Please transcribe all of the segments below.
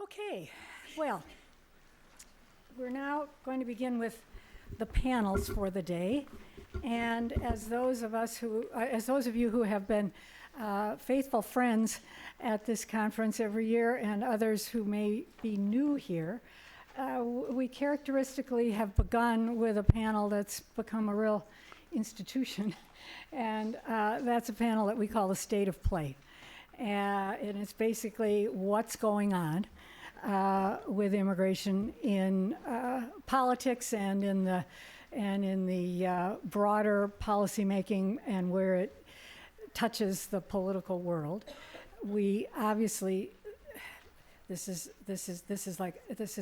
Okay, well, we're now going to begin with the panels for the day. And as those of you who have been faithful friends at this conference every year, and others who may be new here, we characteristically have begun with a panel that's become a real institution, and that's a panel that we call the State of Play. And it's basically what's going on with immigration in politics and in the broader policymaking and where it touches the political world. We obviously, this is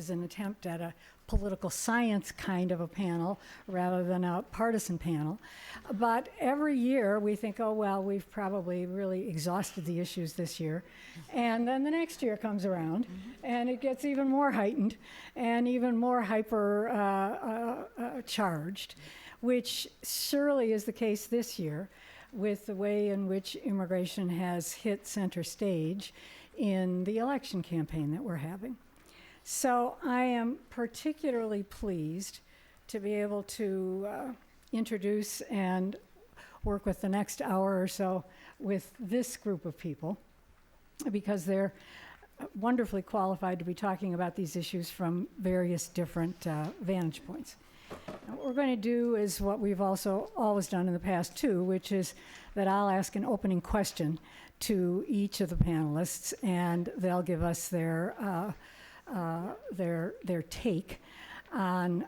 an attempt at a political science kind of a panel rather than a partisan panel. But every year we think, oh, well, we've probably really exhausted the issues this year. And then the next year comes around and it gets even more heightened and even more hyper charged, which surely is the case this year with the way in which immigration has hit center stage in the election campaign that we're having. So I am particularly pleased to be able to introduce and work with the next hour or so with this group of people, because they're wonderfully qualified to be talking about these issues from various different vantage points. Now, what we're going to do is what we've also always done in the past too, which is that I'll ask an opening question to each of the panelists, and they'll give us their take on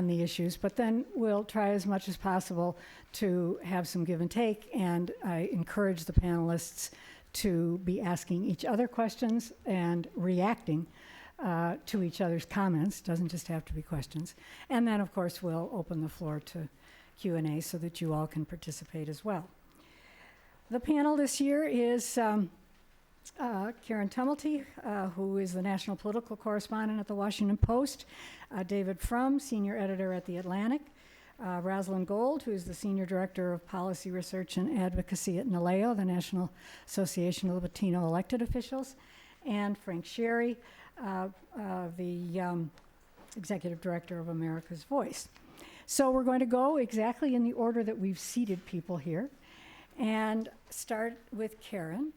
the issues. But then we'll try as much as possible to have some give and take, and I encourage the panelists to be asking each other questions and reacting to each other's comments. Doesn't just have to be questions. And then, of course, we'll open the floor to Q&A so that you all can participate as well. The panel this year is Karen Tumulty, who is the national political correspondent at the Washington Post, David Frum, senior editor at The Atlantic, Rosalind Gold, who is the senior director of policy research and advocacy at NALEO, the National Association of Latino Elected Officials, and Frank Sharry, the executive director of America's Voice. So we're going to go exactly in the order that we've seated people here, and start with Karen.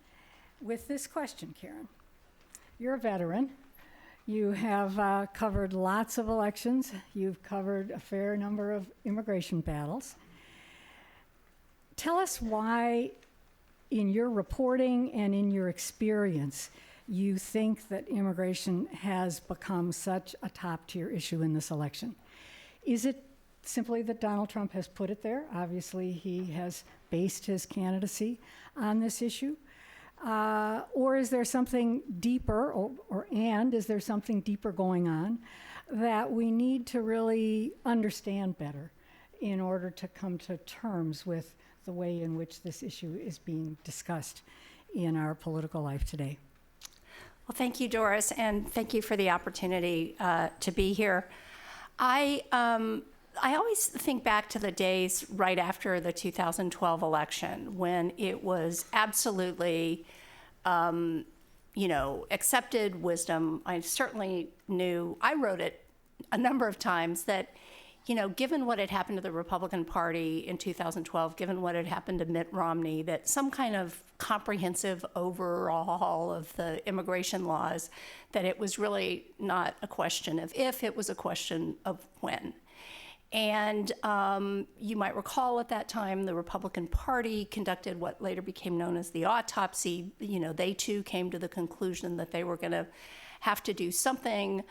With this question, Karen, you're a veteran. You have covered lots of elections. You've covered a fair number of immigration battles. Tell us why, in your reporting and in your experience, you think that immigration has become such a top-tier issue in this election. Is it simply that Donald Trump has put it there? Obviously, he has based his candidacy on this issue. Or is there something deeper, is there something deeper going on that we need to really understand better in order to come to terms with the way in which this issue is being discussed in our political life today? Well, thank you, Doris, and thank you for the opportunity to be here. I always think back to the days right after the 2012 election when it was absolutely, accepted wisdom. I certainly knew, I wrote it a number of times, that, given what had happened to the Republican Party in 2012, given what had happened to Mitt Romney, that some kind of comprehensive overhaul of the immigration laws, that it was really not a question of if, it was a question of when. And you might recall at that time, the Republican Party conducted what later became known as the autopsy. They too came to the conclusion that they were going to have to do something,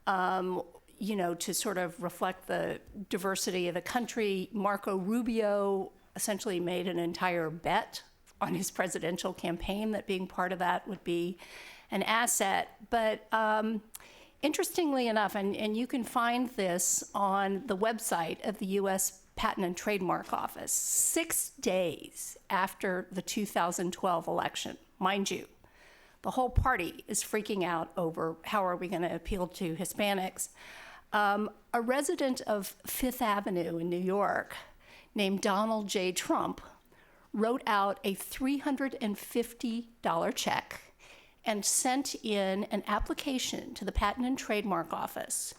to sort of reflect the diversity of the country. Marco Rubio essentially made an entire bet on his presidential campaign that being part of that would be an asset. But interestingly enough, and you can find this on the website of the U.S. Patent and Trademark Office, 6 days after the 2012 election, mind you, the whole party is freaking out over how are we going to appeal to Hispanics. A resident of Fifth Avenue in New York named Donald J. Trump wrote out a $350 check and sent in an application to the Patent and Trademark Office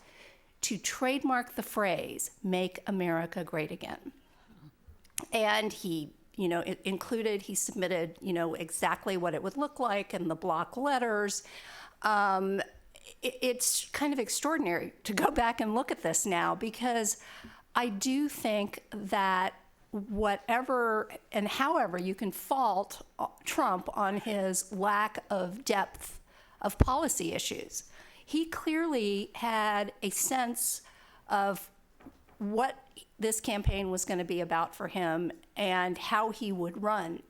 to trademark the phrase, "Make America Great Again." And he, he submitted, exactly what it would look like and the block letters. It's kind of extraordinary to go back and look at this now, because I do think that whatever and however you can fault Trump on his lack of depth of policy issues, he clearly had a sense of what this campaign was going to be about for him and how he would run,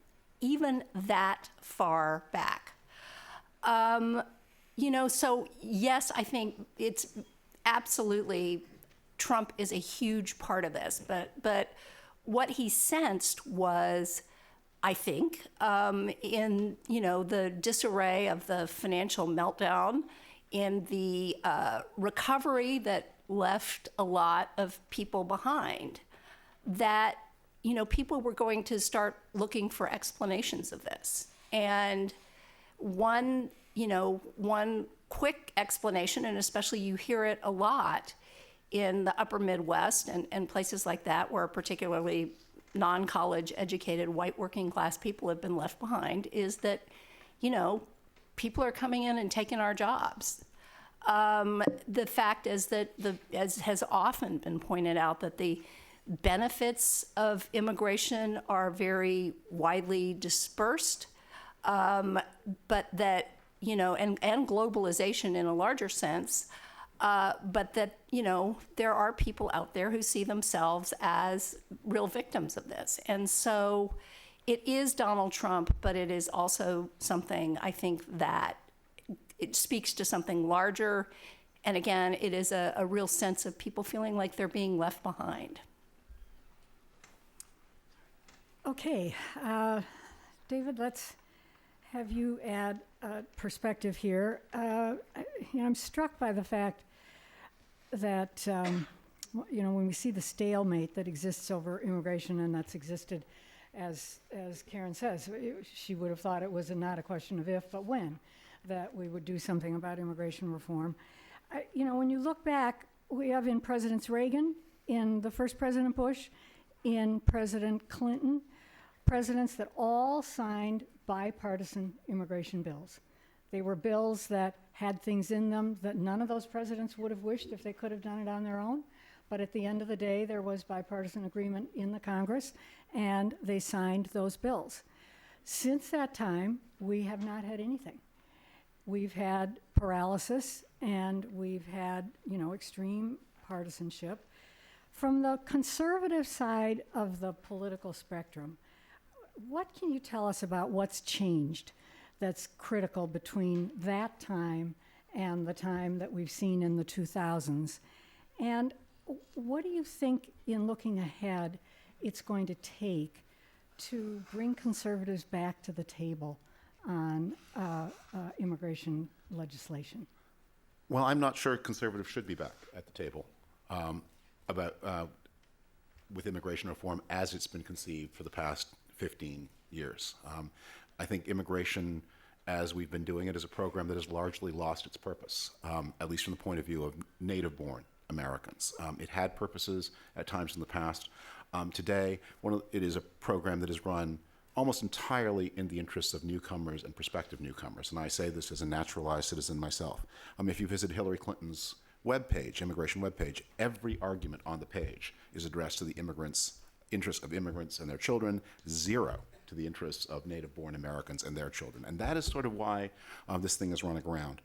even that far back. So yes, I think it's absolutely, Trump is a huge part of this, but what he sensed was, I think, in the disarray of the financial meltdown, in the recovery that left a lot of people behind, that people were going to start looking for explanations of this. And one quick explanation, and especially you hear it a lot in the upper Midwest and places like that, where particularly non-college educated white working class people have been left behind, is that, people are coming in and taking our jobs. The fact is that, as has often been pointed out, that the benefits of immigration are very widely dispersed, but that, and globalization in a larger sense, but that, there are people out there who see themselves as real victims of this. And so it is Donald Trump, but it is also something, I think, that it speaks to something larger. And again, it is a real sense of people feeling like they're being left behind. Okay, David, let's have you add a perspective here. I'm struck by the fact that, when we see the stalemate that exists over immigration, and that's existed, as Karen says, she would have thought it was not a question of if, but when, that we would do something about immigration reform. When you look back, we have in Presidents Reagan, in the first President Bush, in President Clinton, presidents that all signed bipartisan immigration bills. They were bills that had things in them that none of those presidents would have wished if they could have done it on their own. But at the end of the day, there was bipartisan agreement in the Congress, and they signed those bills. Since that time, we have not had anything. We've had paralysis, and we've had, extreme partisanship. From the conservative side of the political spectrum, what can you tell us about what's changed that's critical between that time and the time that we've seen in the 2000s? And what do you think, in looking ahead, it's going to take to bring conservatives back to the table on immigration legislation? Well, I'm not sure conservatives should be back at the table with immigration reform as it's been conceived for the past 15 years. I think immigration, as we've been doing it, is a program that has largely lost its purpose, at least from the point of view of native-born Americans. It had purposes at times in the past. Today, it is a program that is run almost entirely in the interests of newcomers and prospective newcomers. And I say this as a naturalized citizen myself. If you visit Hillary Clinton's webpage, immigration webpage, every argument on the page is addressed to the interests of immigrants and their children, zero to the interests of native-born Americans and their children. And that is sort of why this thing is running around.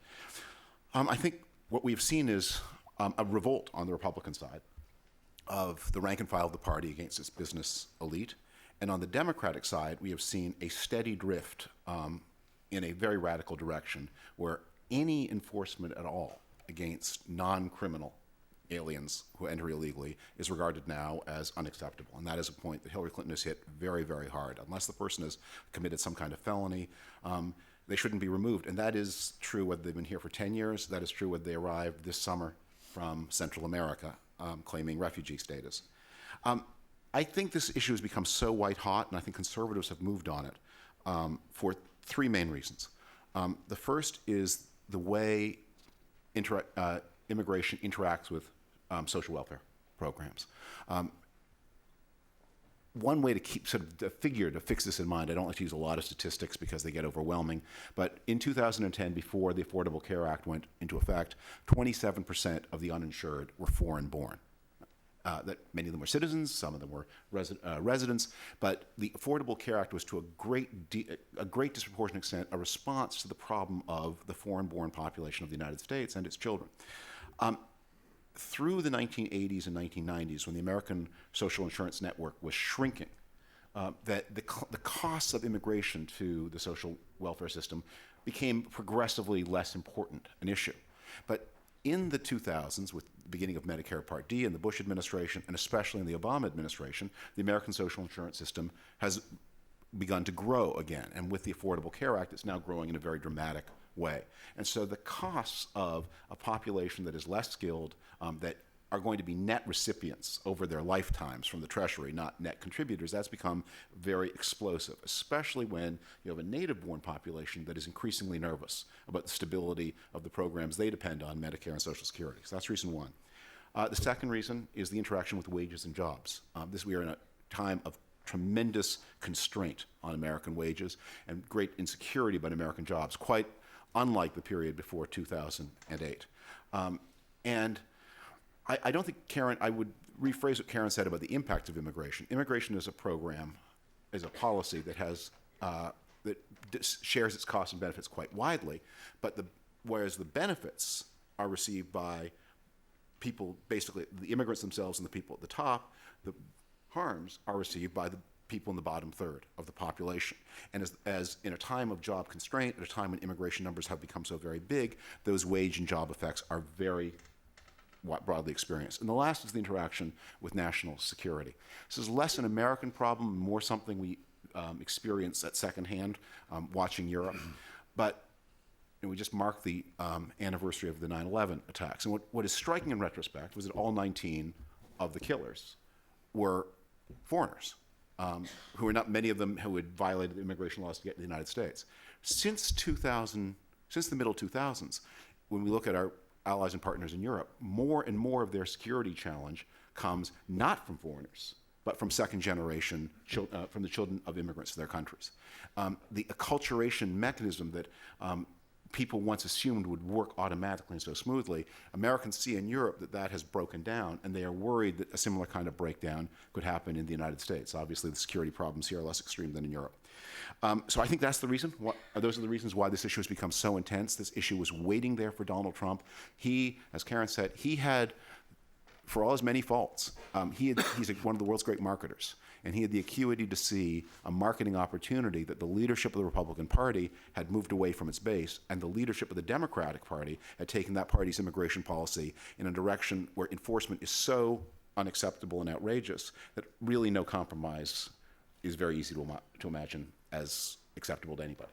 I think what we've seen is a revolt on the Republican side of the rank and file of the party against its business elite. And on the Democratic side, we have seen a steady drift in a very radical direction, where any enforcement at all against non-criminal aliens who enter illegally is regarded now as unacceptable. And that is a point that Hillary Clinton has hit very, very hard. Unless the person has committed some kind of felony, they shouldn't be removed. And that is true whether they've been here for 10 years. That is true whether they arrived this summer from Central America, claiming refugee status. I think this issue has become so white hot, and I think conservatives have moved on it for three main reasons. The first is the way immigration interacts with social welfare programs. One way to keep sort of to fix this in mind, I don't like to use a lot of statistics because they get overwhelming, but in 2010, before the Affordable Care Act went into effect, 27% of the uninsured were foreign-born. That many of them were citizens, some of them were residents, but the Affordable Care Act was to a great disproportionate extent a response to the problem of the foreign-born population of the United States and its children. Through the 1980s and 1990s, when the American social insurance network was shrinking, that the costs of immigration to the social welfare system became progressively less important an issue. But in the 2000s, with the beginning of Medicare Part D in the Bush administration, and especially in the Obama administration, the American social insurance system has begun to grow again. And with the Affordable Care Act, it's now growing in a very dramatic way. And so the costs of a population that is less skilled, that are going to be net recipients over their lifetimes from the Treasury, not net contributors, that's become very explosive, especially when you have a native-born population that is increasingly nervous about the stability of the programs they depend on, Medicare and Social Security. So that's reason one. The second reason is the interaction with wages and jobs. We are in a time of tremendous constraint on American wages and great insecurity about American jobs, quite unlike the period before 2008. And I don't think I would rephrase what Karen said about the impact of immigration. Immigration is a program, is a policy that has, that shares its costs and benefits quite widely, but whereas the benefits are received by people, basically the immigrants themselves and the people at the top, the harms are received by the people in the bottom third of the population. And as in a time of job constraint, at a time when immigration numbers have become so very big, those wage and job effects are very broadly experienced. And the last is the interaction with national security. This is less an American problem, more something we experience at secondhand watching Europe. But we just marked the anniversary of the 9/11 attacks. And what is striking in retrospect was that all 19 of the killers were foreigners, who were not many of them who had violated the immigration laws to get to the United States. Since the middle 2000s, when we look at our allies and partners in Europe, more and more of their security challenge comes not from foreigners, but from second-generation, from the children of immigrants to their countries. The acculturation mechanism that people once assumed would work automatically and so smoothly, Americans see in Europe that has broken down, and they are worried that a similar kind of breakdown could happen in the United States. Obviously, the security problems here are less extreme than in Europe. So I think that's the reason. Those are the reasons why this issue has become so intense. This issue was waiting there for Donald Trump. He, as Karen said, he had, for all his many faults, he's one of the world's great marketers. And he had the acuity to see a marketing opportunity that the leadership of the Republican Party had moved away from its base, and the leadership of the Democratic Party had taken that party's immigration policy in a direction where enforcement is so unacceptable and outrageous that really no compromise is very easy to imagine as acceptable to anybody.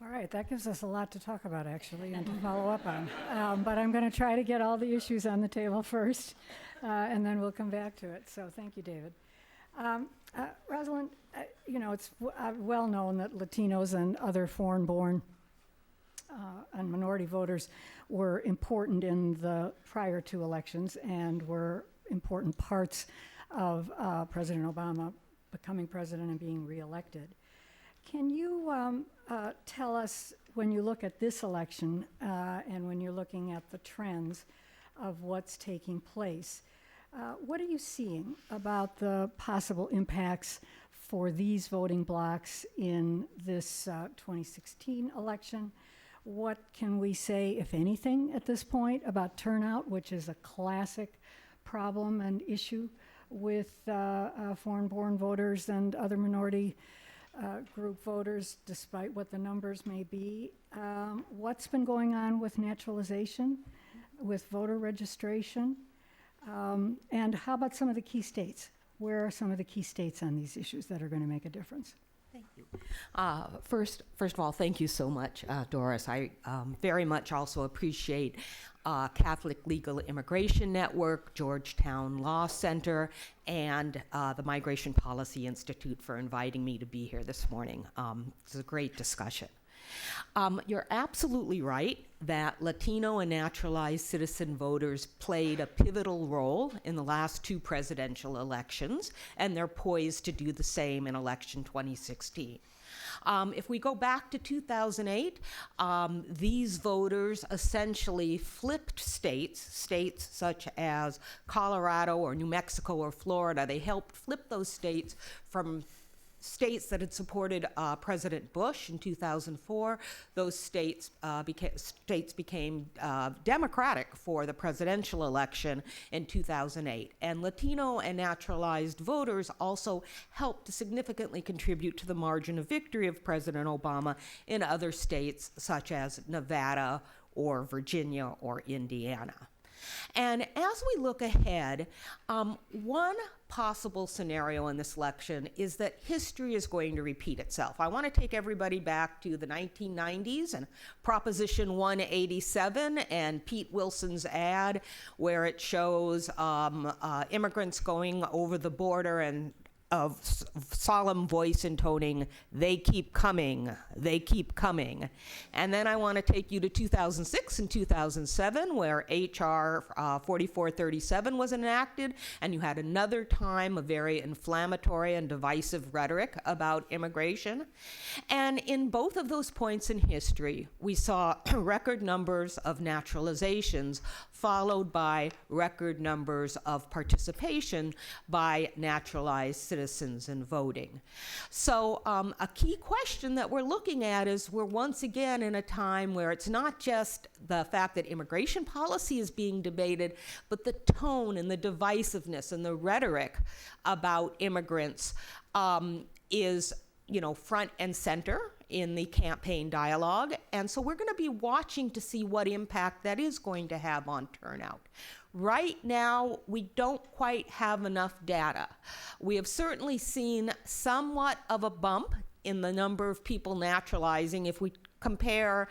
All right, that gives us a lot to talk about, actually, and to follow up on. But I'm going to try to get all the issues on the table first, and then we'll come back to it. So thank you, David. Rosalind, it's well known that Latinos and other foreign-born and minority voters were important in the prior two elections and were important parts of President Obama becoming president and being reelected. Can you tell us, when you look at this election and when you're looking at the trends of what's taking place, what are you seeing about the possible impacts for these voting blocs in this 2016 election? What can we say, if anything, at this point about turnout, which is a classic problem and issue with foreign-born voters and other minority group voters, despite what the numbers may be? What's been going on with naturalization, with voter registration? And how about some of the key states? Where are some of the key states on these issues that are going to make a difference? Thank you. First of all, thank you so much, Doris. I very much also appreciate Catholic Legal Immigration Network, Georgetown Law Center, and the Migration Policy Institute for inviting me to be here this morning. It's a great discussion. You're absolutely right that Latino and naturalized citizen voters played a pivotal role in the last 2 presidential elections, and they're poised to do the same in election 2016. If we go back to 2008, these voters essentially flipped states such as Colorado or New Mexico or Florida. They helped flip those states from states that had supported President Bush in 2004. Those states became Democratic for the presidential election in 2008. And Latino and naturalized voters also helped to significantly contribute to the margin of victory of President Obama in other states such as Nevada or Virginia or Indiana. And as we look ahead, one possible scenario in this election is that history is going to repeat itself. I want to take everybody back to the 1990s and Proposition 187 and Pete Wilson's ad where it shows immigrants going over the border and of solemn voice intoning, "They keep coming, they keep coming." And then I want to take you to 2006 and 2007, where H.R. 4437 was enacted, and you had another time of very inflammatory and divisive rhetoric about immigration. And in both of those points in history, we saw record numbers of naturalizations followed by record numbers of participation by naturalized citizens in voting. So a key question that we're looking at is we're once again in a time where it's not just the fact that immigration policy is being debated, but the tone and the divisiveness and the rhetoric about immigrants is, front and center in the campaign dialogue. And so we're going to be watching to see what impact that is going to have on turnout. Right now, we don't quite have enough data. We have certainly seen somewhat of a bump in the number of people naturalizing if we compare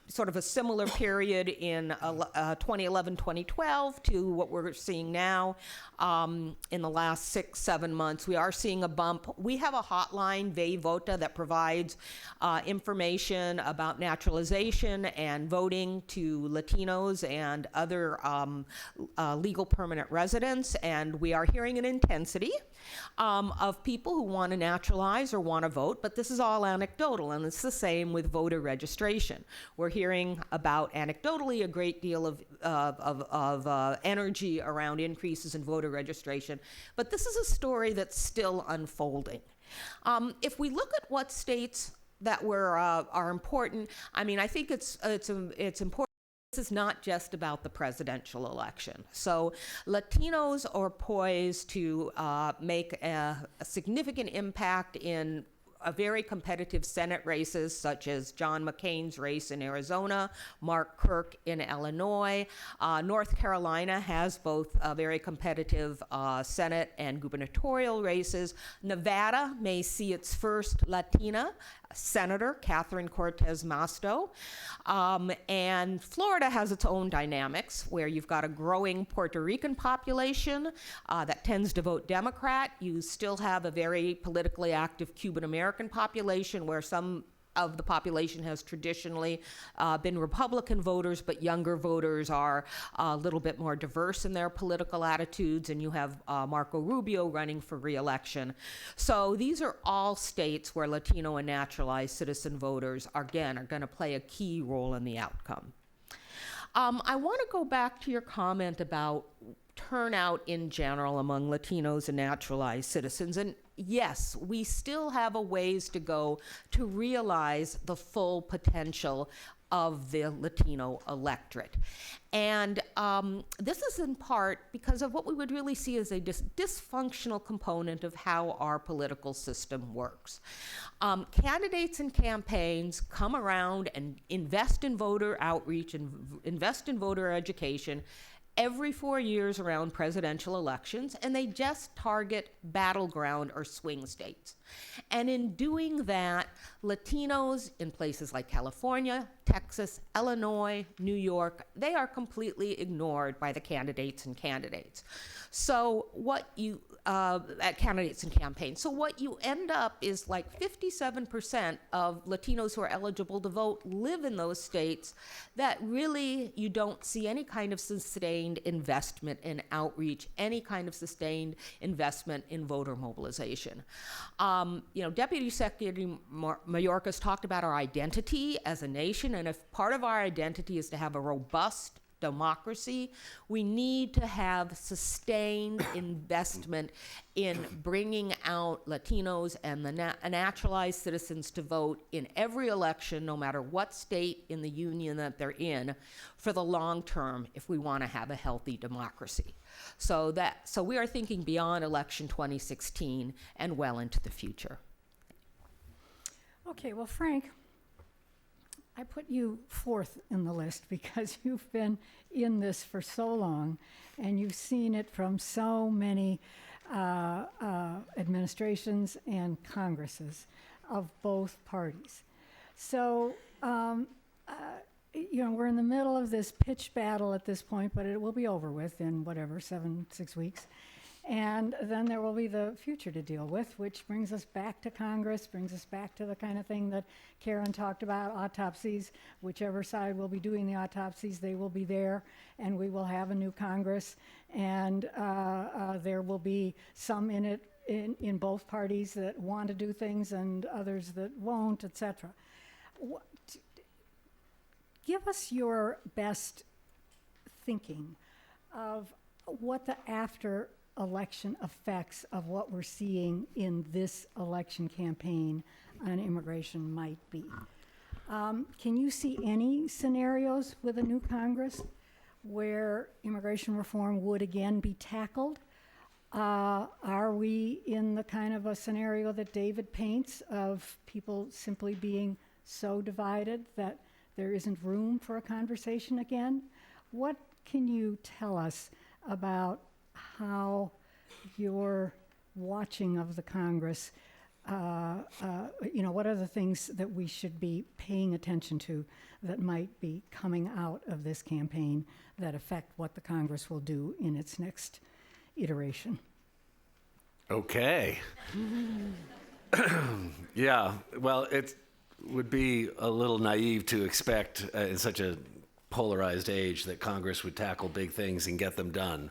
sort of a similar period in 2011-2012 to what we're seeing now in the last 6-7 months. We are seeing a bump. We have a hotline, Ve Vota, that provides information about naturalization and voting to Latinos and other legal permanent residents, and we are hearing an intensity of people who want to naturalize or want to vote, but this is all anecdotal, and it's the same with voter registration. We're hearing about, anecdotally, a great deal of energy around increases in voter registration, but this is a story that's still unfolding. If we look at what states that are important, I think it's important. This is not just about the presidential election. So Latinos are poised to make a significant impact in very competitive Senate races, such as John McCain's race in Arizona, Mark Kirk in Illinois. North Carolina has both very competitive Senate and gubernatorial races. Nevada may see its first Latina Senator, Catherine Cortez Masto. And Florida has its own dynamics, where you've got a growing Puerto Rican population that tends to vote Democrat. You still have a very politically active Cuban American population, where some of the population has traditionally been Republican voters, but younger voters are a little bit more diverse in their political attitudes, and you have Marco Rubio running for re-election. So these are all states where Latino and naturalized citizen voters are going to play a key role in the outcome. I want to go back to your comment about turnout in general among Latinos and naturalized citizens. And yes, we still have a ways to go to realize the full potential of the Latino electorate. And this is in part because of what we would really see as a dysfunctional component of how our political system works. Candidates and campaigns come around and invest in voter outreach and invest in voter education every 4 years around presidential elections, and they just target battleground or swing states. And in doing that, Latinos in places like California, Texas, Illinois, New York, they are completely ignored by the candidates and candidates. So what you, candidates and campaigns. So what you end up is like 57% of Latinos who are eligible to vote live in those states that really you don't see any kind of sustained investment in outreach, any kind of sustained investment in voter mobilization. Deputy Secretary Mayorkas talked about our identity as a nation, and if part of our identity is to have a robust democracy, we need to have sustained investment in bringing out Latinos and the naturalized citizens to vote in every election, no matter what state in the union that they're in, for the long term if we want to have a healthy democracy. So we are thinking beyond election 2016 and well into the future. Okay, well, Frank, I put you fourth in the list because you've been in this for so long and you've seen it from so many administrations and Congresses of both parties. So, we're in the middle of this pitch battle at this point, but it will be over with in 6 weeks. And then there will be the future to deal with, which brings us back to Congress, brings us back to the kind of thing that Karen talked about, autopsies. Whichever side will be doing the autopsies, they will be there, and we will have a new Congress, and there will be some in it, in both parties that want to do things and others that won't, et cetera. Give us your best thinking of what the after-election effects of what we're seeing in this election campaign on immigration might be. Can you see any scenarios with a new Congress where immigration reform would again be tackled? Are we in the kind of a scenario that David paints of people simply being so divided that there isn't room for a conversation again? What can you tell us about how your watching of the Congress, what are the things that we should be paying attention to that might be coming out of this campaign that affect what the Congress will do in its next iteration? Okay. Yeah, well, it would be a little naive to expect in such a polarized age that Congress would tackle big things and get them done.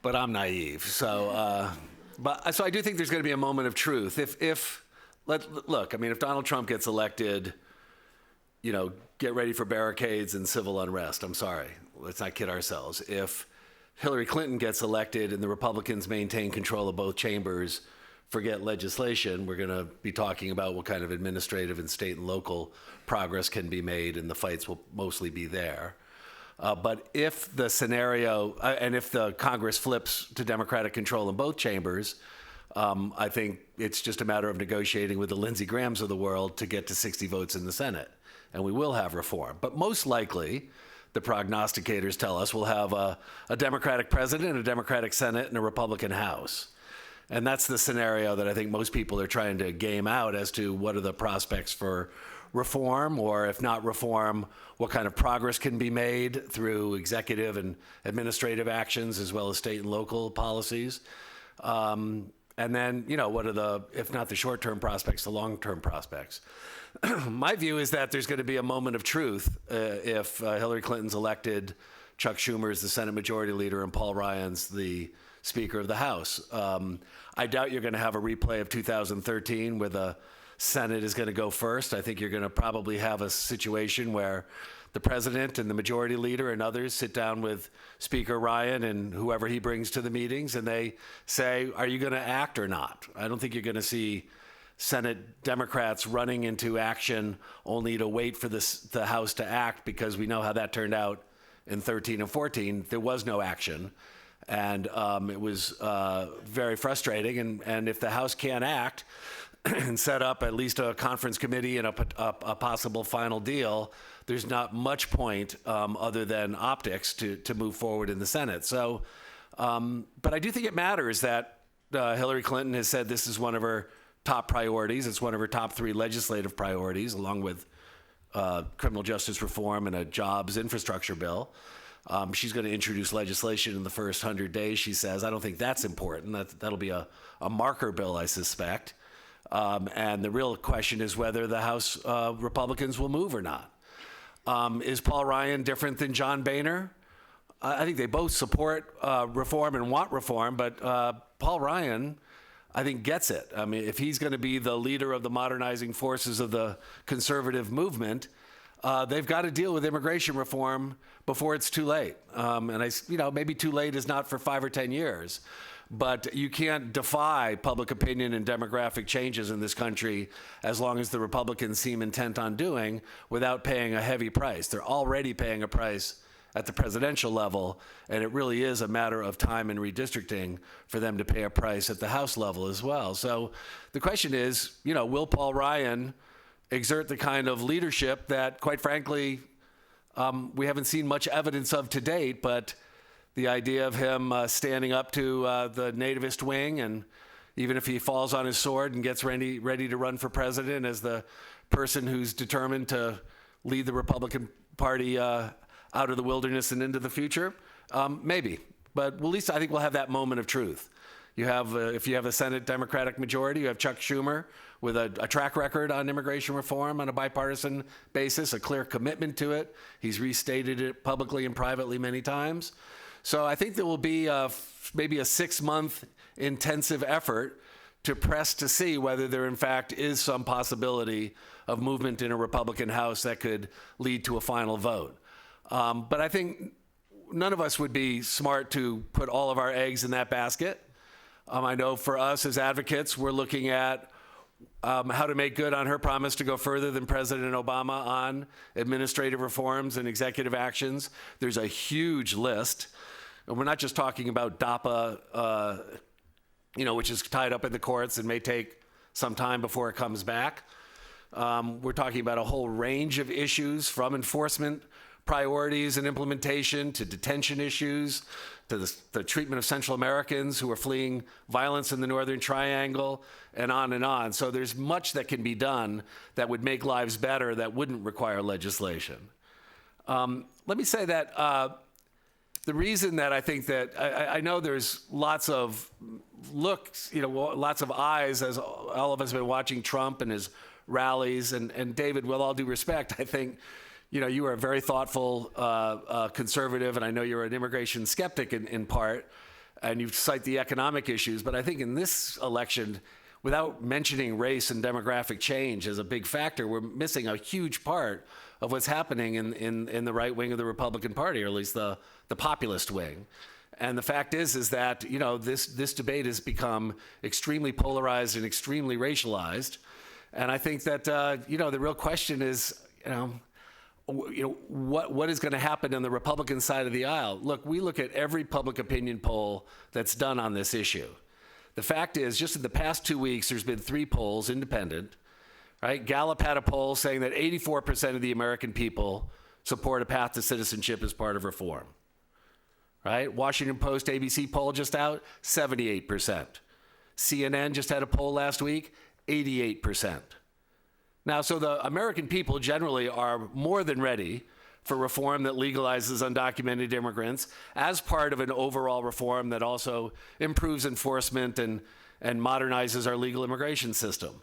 But I'm naive, so I do think there's going to be a moment of truth. If Donald Trump gets elected, get ready for barricades and civil unrest. I'm sorry, let's not kid ourselves. If Hillary Clinton gets elected and the Republicans maintain control of both chambers, forget legislation, we're going to be talking about what kind of administrative and state and local progress can be made, and the fights will mostly be there. But if the scenario, and if the Congress flips to Democratic control in both chambers, I think it's just a matter of negotiating with the Lindsey Grahams of the world to get to 60 votes in the Senate. And we will have reform. But most likely, the prognosticators tell us we'll have a Democratic president, a Democratic Senate, and a Republican House. And that's the scenario that I think most people are trying to game out as to what are the prospects for reform, or if not reform, what kind of progress can be made through executive and administrative actions as well as state and local policies. And then, what are the, if not the short-term prospects, the long-term prospects. My view is that there's going to be a moment of truth if Hillary Clinton's elected, Chuck Schumer's the Senate Majority Leader, and Paul Ryan's the Speaker of the House. I doubt you're going to have a replay of 2013 where the Senate is going to go first. I think you're going to probably have a situation where the president and the majority leader and others sit down with Speaker Ryan and whoever he brings to the meetings, and they say, are you going to act or not? I don't think you're going to see Senate Democrats running into action only to wait for the House to act, because we know how that turned out in 13 and 14. There was no action. And it was very frustrating. And if the House can't act and set up at least a conference committee and a possible final deal, there's not much point other than optics to move forward in the Senate. So, but I do think it matters that Hillary Clinton has said this is one of her top priorities. It's one of her top 3 legislative priorities, along with criminal justice reform and a jobs infrastructure bill. She's going to introduce legislation in the first 100 days, she says. I don't think that's important. That'll be a marker bill, I suspect. And the real question is whether the House Republicans will move or not. Is Paul Ryan different than John Boehner? I think they both support reform and want reform, but Paul Ryan, I think, gets it. I mean, if he's going to be the leader of the modernizing forces of the conservative movement, they've got to deal with immigration reform before it's too late. And maybe too late is not for 5 or 10 years, but you can't defy public opinion and demographic changes in this country as long as the Republicans seem intent on doing without paying a heavy price. They're already paying a price at the presidential level, and it really is a matter of time and redistricting for them to pay a price at the House level as well. So the question is, will Paul Ryan exert the kind of leadership that, quite frankly, we haven't seen much evidence of to date, but the idea of him standing up to the nativist wing, and even if he falls on his sword and gets ready to run for president as the person who's determined to lead the Republican Party out of the wilderness and into the future, maybe. But at least I think we'll have that moment of truth. You have, if you have a Senate Democratic majority, you have Chuck Schumer with a track record on immigration reform on a bipartisan basis, a clear commitment to it. He's restated it publicly and privately many times. So I think there will be maybe a 6-month intensive effort to press to see whether there in fact is some possibility of movement in a Republican House that could lead to a final vote. But I think none of us would be smart to put all of our eggs in that basket. I know for us as advocates, we're looking at how to make good on her promise to go further than President Obama on administrative reforms and executive actions. There's a huge list. And we're not just talking about DAPA, which is tied up in the courts and may take some time before it comes back. We're talking about a whole range of issues, from enforcement priorities and implementation to detention issues, to the treatment of Central Americans who are fleeing violence in the Northern Triangle, and on and on. So there's much that can be done that would make lives better that wouldn't require legislation. Let me say that the reason that I think that I know there's lots of looks, lots of eyes, as all of us have been watching Trump and his rallies. And David, with all due respect, I think, you are a very thoughtful conservative, and I know you're an immigration skeptic in part, and you cite the economic issues. But I think in this election, without mentioning race and demographic change as a big factor, we're missing a huge part of what's happening in the right wing of the Republican Party, or at least the populist wing. And the fact is that, this debate has become extremely polarized and extremely racialized. And I think that, the real question is, what is going to happen on the Republican side of the aisle? Look, we look at every public opinion poll that's done on this issue. The fact is, just in the past 2 weeks, there's been 3 polls, independent, right? Gallup had a poll saying that 84% of the American people support a path to citizenship as part of reform, right? Washington Post ABC poll just out, 78%. CNN just had a poll last week, 88%. Now, so the American people generally are more than ready for reform that legalizes undocumented immigrants as part of an overall reform that also improves enforcement and modernizes our legal immigration system.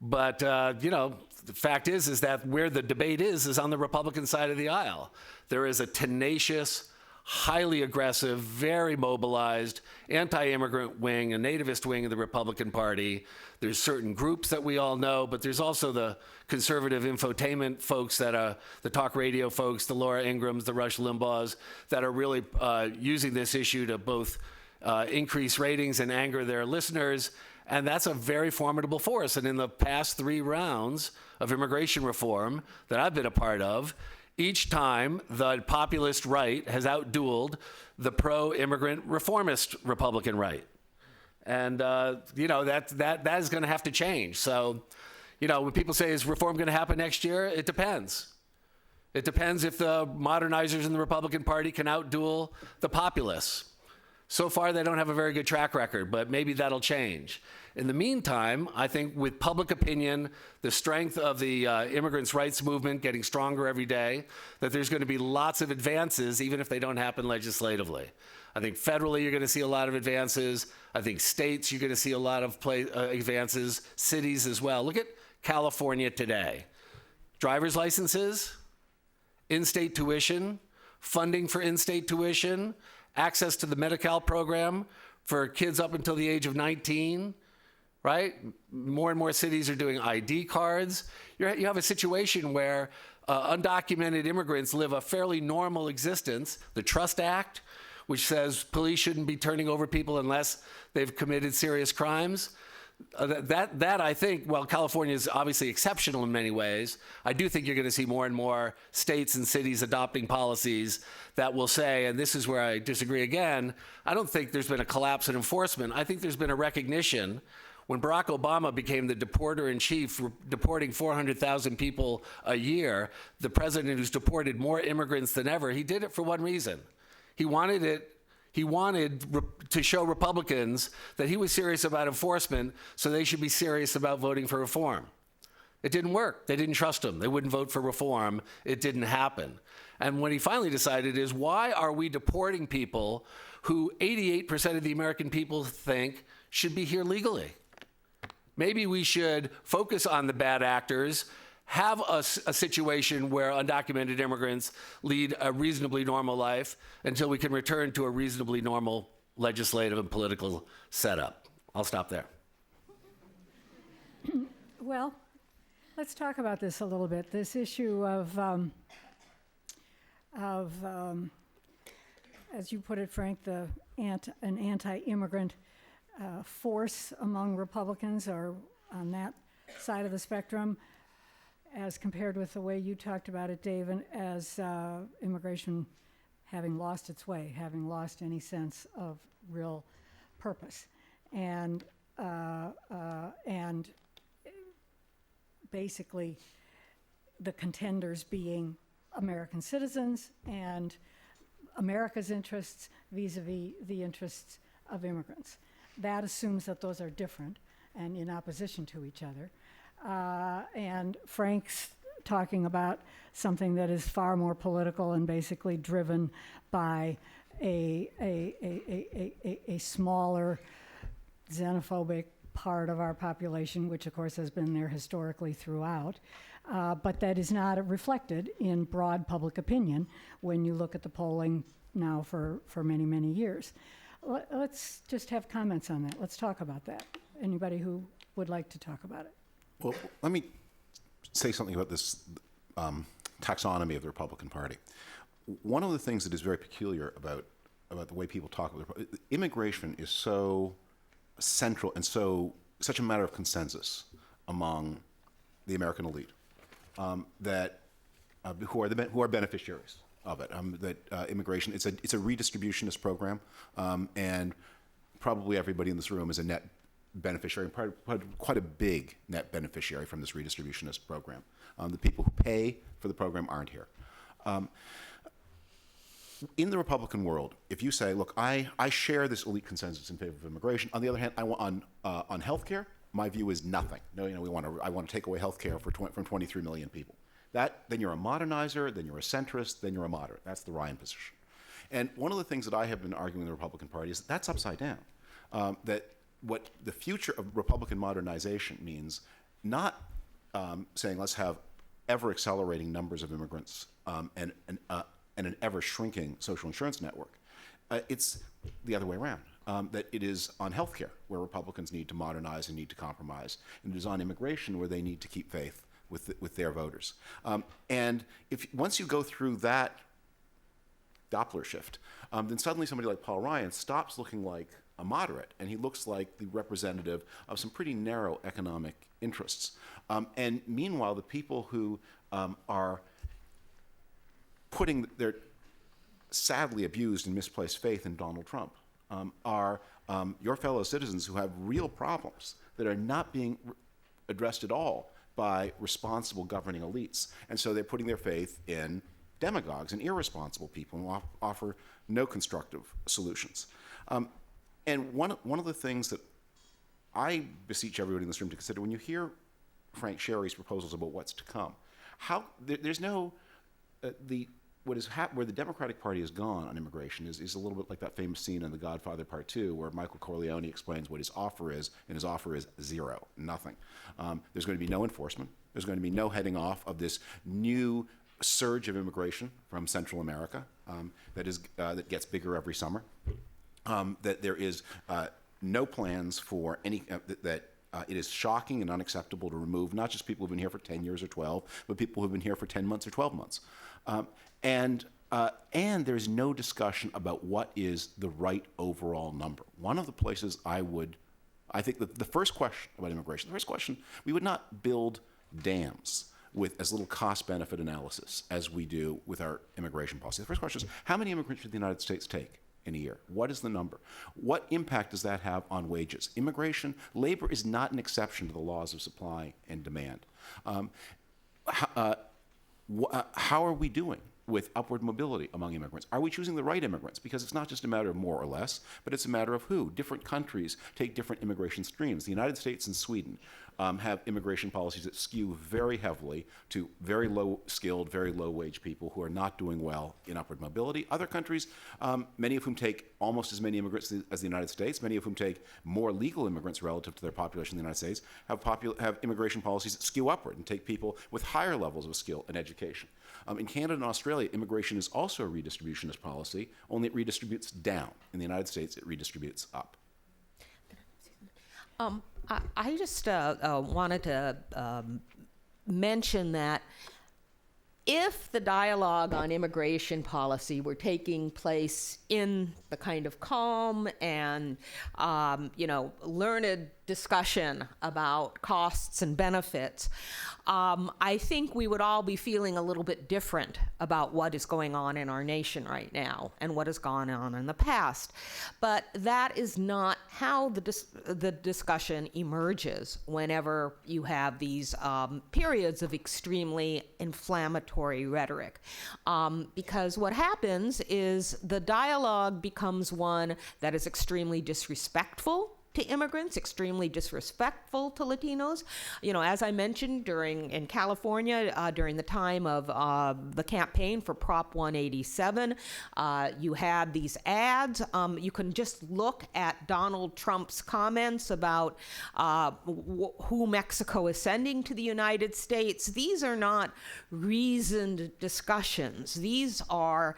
But, the fact is that where the debate is on the Republican side of the aisle. There is a tenacious, highly aggressive, very mobilized anti-immigrant wing, a nativist wing of the Republican Party. There's certain groups that we all know, but there's also the conservative infotainment folks that are the talk radio folks, the Laura Ingrams, the Rush Limbaughs, that are really using this issue to both increase ratings and anger their listeners. And that's a very formidable force. And in the past 3 rounds of immigration reform that I've been a part of, each time the populist right has outdueled the pro-immigrant reformist Republican right. And, that is going to have to change. So, when people say, is reform going to happen next year? It depends. It depends if the modernizers in the Republican Party can outduel the populists. So far, they don't have a very good track record, but maybe that'll change. In the meantime, I think with public opinion, the strength of the immigrants' rights movement getting stronger every day, that there's going to be lots of advances, even if they don't happen legislatively. I think federally, you're going to see a lot of advances. I think states, you're going to see a lot of advances, cities as well. Look at California today. Driver's licenses, in-state tuition, funding for in-state tuition, access to the Medi-Cal program for kids up until the age of 19, right? More and more cities are doing ID cards. You have a situation where undocumented immigrants live a fairly normal existence. The Trust Act, which says police shouldn't be turning over people unless they've committed serious crimes. That I think, while California is obviously exceptional in many ways, I do think you're going to see more and more states and cities adopting policies that will say, and this is where I disagree again, I don't think there's been a collapse in enforcement. I think there's been a recognition. When Barack Obama became the deporter-in-chief, deporting 400,000 people a year, the president who's deported more immigrants than ever, he did it for one reason. He wanted to show Republicans that he was serious about enforcement, so they should be serious about voting for reform. It didn't work. They didn't trust him. They wouldn't vote for reform. It didn't happen. And what he finally decided is, why are we deporting people who 88% of the American people think should be here legally? Maybe we should focus on the bad actors, have a situation where undocumented immigrants lead a reasonably normal life until we can return to a reasonably normal legislative and political setup. I'll stop there. Well, let's talk about this a little bit. This issue of as you put it, Frank, an anti-immigrant force among Republicans, or on that side of the spectrum, as compared with the way you talked about it, Dave, as immigration having lost its way, having lost any sense of real purpose. And basically the contenders being American citizens and America's interests vis-a-vis the interests of immigrants. That assumes that those are different and in opposition to each other. And Frank's talking about something that is far more political and basically driven by a smaller xenophobic part of our population, which of course has been there historically throughout, but that is not reflected in broad public opinion when you look at the polling now for many, many years. Let's just have comments on that. Let's talk about that. Anybody who would like to talk about it? Well, let me say something about this taxonomy of the Republican Party. One of the things that is very peculiar about the way people talk about immigration is so central and such a matter of consensus among the American elite that who are beneficiaries of it. That immigration, it's a redistributionist program, and probably everybody in this room is a net beneficiary, quite a big net beneficiary from this redistributionist program. The people who pay for the program aren't here. In the Republican world, if you say, look, I share this elite consensus in favor of immigration. On the other hand, I want on health care, my view is nothing. No, I want to take away health care from 23 million people. Then you're a modernizer, then you're a centrist, then you're a moderate. That's the Ryan position. And one of the things that I have been arguing in the Republican Party is that's upside down. That what the future of Republican modernization means, not saying let's have ever accelerating numbers of immigrants and an ever shrinking social insurance network. It's the other way around. That it is on healthcare where Republicans need to modernize and need to compromise, and it is on immigration where they need to keep faith with their voters. And once you go through that Doppler shift, then suddenly somebody like Paul Ryan stops looking like a moderate, and he looks like the representative of some pretty narrow economic interests. And meanwhile, the people who are putting their sadly abused and misplaced faith in Donald Trump are your fellow citizens who have real problems that are not being addressed at all by responsible governing elites. And so they're putting their faith in demagogues and irresponsible people who offer no constructive solutions. And one of the things that I beseech everybody in this room to consider when you hear Frank Sharry's proposals about what's to come, there's no where the Democratic Party has gone on immigration is a little bit like that famous scene in The Godfather Part 2 where Michael Corleone explains what his offer is, and his offer is zero, nothing. There's going to be no enforcement. There's going to be no heading off of this new surge of immigration from Central America that gets bigger every summer. That there is no plans for any it is shocking and unacceptable to remove not just people who've been here for 10 years or 12, but people who've been here for 10 months or 12 months. And there's no discussion about what is the right overall number. One of the places I think the first question about immigration, we would not build dams with as little cost-benefit analysis as we do with our immigration policy. The first question is, how many immigrants should the United States take in a year? What is the number? What impact does that have on wages? Labor is not an exception to the laws of supply and demand. How are we doing with upward mobility among immigrants? Are we choosing the right immigrants? Because it's not just a matter of more or less, but it's a matter of who. Different countries take different immigration streams. The United States and Sweden have immigration policies that skew very heavily to very low-skilled, very low-wage people who are not doing well in upward mobility. Other countries, many of whom take almost as many immigrants as the United States, many of whom take more legal immigrants relative to their population in the United States, have immigration policies that skew upward and take people with higher levels of skill and education. In Canada and Australia, immigration is also a redistributionist policy, only it redistributes down. In the United States, it redistributes up. I just wanted to mention that if the dialogue on immigration policy were taking place in the kind of calm and, learned discussion about costs and benefits, I think we would all be feeling a little bit different about what is going on in our nation right now and what has gone on in the past. But that is not how the discussion emerges whenever you have these periods of extremely inflammatory rhetoric. Because what happens is the dialogue becomes one that is extremely disrespectful to immigrants, extremely disrespectful to Latinos. As I mentioned, in California, during the time of the campaign for Prop 187, you had these ads. You can just look at Donald Trump's comments about who Mexico is sending to the United States. These are not reasoned discussions. These are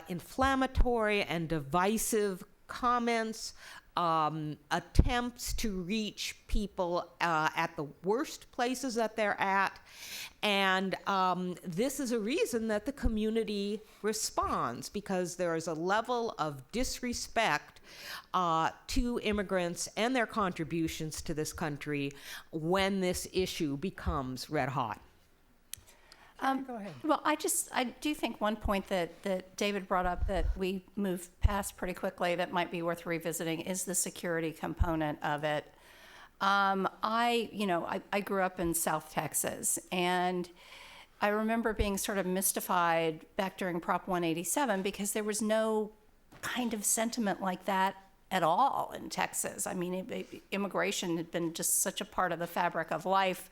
inflammatory and divisive comments, attempts to reach people at the worst places that they're at. And this is a reason that the community responds, because there is a level of disrespect to immigrants and their contributions to this country when this issue becomes red hot. Go ahead. Well, I do think one point that David brought up that we moved past pretty quickly that might be worth revisiting is the security component of it. I grew up in South Texas, and I remember being sort of mystified back during Prop 187 because there was no kind of sentiment like that at all in Texas. I mean, immigration had been just such a part of the fabric of life.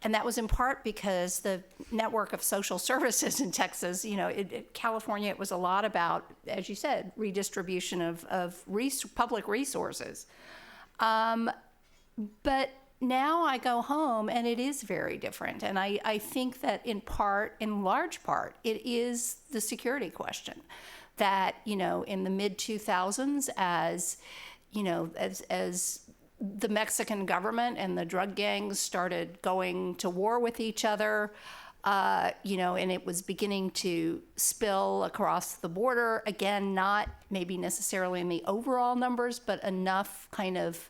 And that was in part because the network of social services in Texas, California, it was a lot about, as you said, redistribution of public resources. But now I go home and it is very different. And I think that in large part, it is the security question that, in the mid-2000s as the Mexican government and the drug gangs started going to war with each other, and it was beginning to spill across the border. Again, not maybe necessarily in the overall numbers, but enough kind of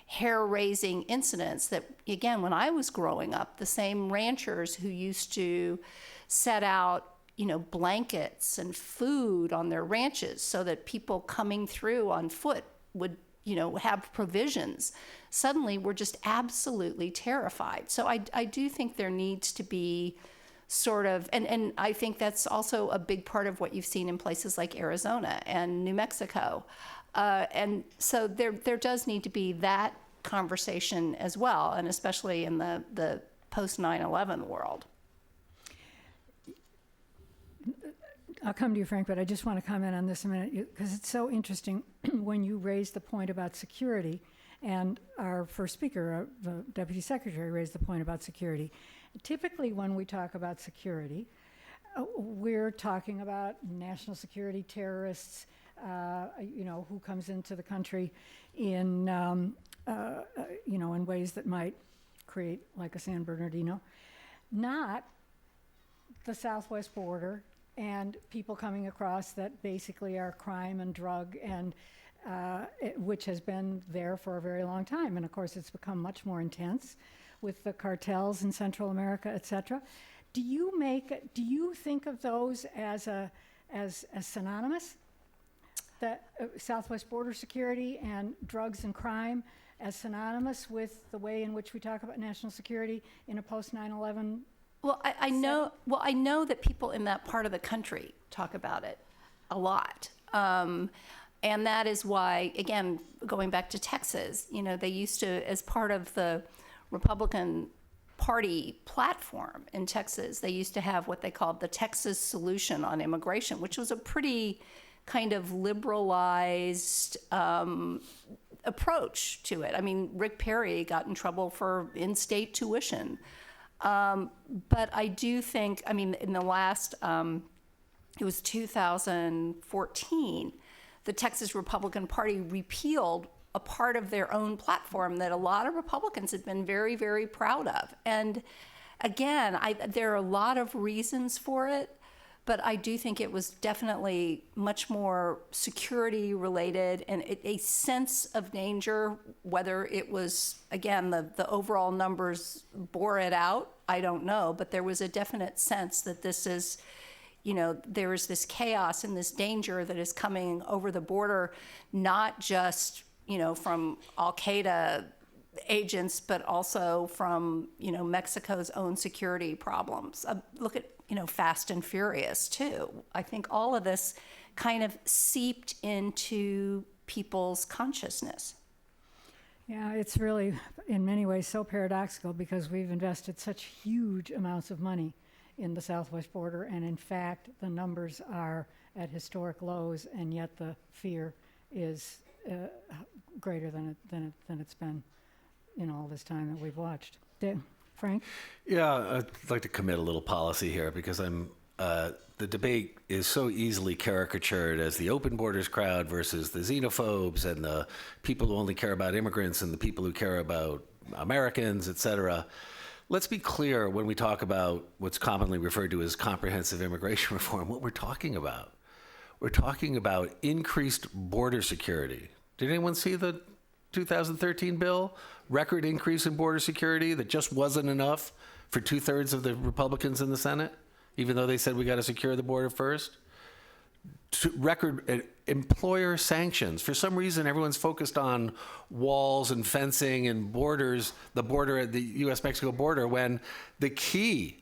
hair-raising incidents that, again, when I was growing up, the same ranchers who used to set out blankets and food on their ranches so that people coming through on foot would have provisions, suddenly we're just absolutely terrified. So I do think there needs to be sort of, and I think that's also a big part of what you've seen in places like Arizona and New Mexico, And so there does need to be that conversation as well, and especially in the post 9/11 world. I'll come to you, Frank, but I just want to comment on this a minute because it's so interesting when you raised the point about security, and our first speaker, the Deputy Secretary, raised the point about security. Typically, when we talk about security, we're talking about national security, terrorists, who comes into the country in, in ways that might create like a San Bernardino, not the southwest border and people coming across that basically are crime and drug, and which has been there for a very long time. And of course, it's become much more intense with the cartels in Central America, et cetera. Do you think of those as synonymous? That Southwest border security and drugs and crime as synonymous with the way in which we talk about national security in a post 9/11? Well, I know that people in that part of the country talk about it a lot. And that is why, again, going back to Texas, they used to, as part of the Republican Party platform in Texas, they used to have what they called the Texas Solution on Immigration, which was a pretty kind of liberalized approach to it. I mean, Rick Perry got in trouble for in-state tuition. But I do think, in the last, it was 2014, the Texas Republican Party repealed a part of their own platform that a lot of Republicans had been very, very proud of. And again, there are a lot of reasons for it, but I do think it was definitely much more security related and a sense of danger. Whether it was, again, the overall numbers bore it out, I don't know, but there was a definite sense that this is, there is this chaos and this danger that is coming over the border, not just, from Al-Qaeda agents, but also from, Mexico's own security problems. Look at, Fast and Furious too. I think all of this kind of seeped into people's consciousness. Yeah, it's really, in many ways, so paradoxical because we've invested such huge amounts of money in the southwest border, and in fact, the numbers are at historic lows, and yet the fear is greater than it's been in all this time that we've watched. Frank? Yeah, I'd like to commit a little policy here because the debate is so easily caricatured as the open borders crowd versus the xenophobes and the people who only care about immigrants and the people who care about Americans, et cetera. Let's be clear when we talk about what's commonly referred to as comprehensive immigration reform, what we're talking about. We're talking about increased border security. Did anyone see the 2013 bill? Record increase in border security that just wasn't enough for 2/3 of the Republicans in the Senate, even though they said we got to secure the border first. Record employer sanctions. For some reason, everyone's focused on walls and fencing and borders, the border at the U.S.-Mexico border, when the key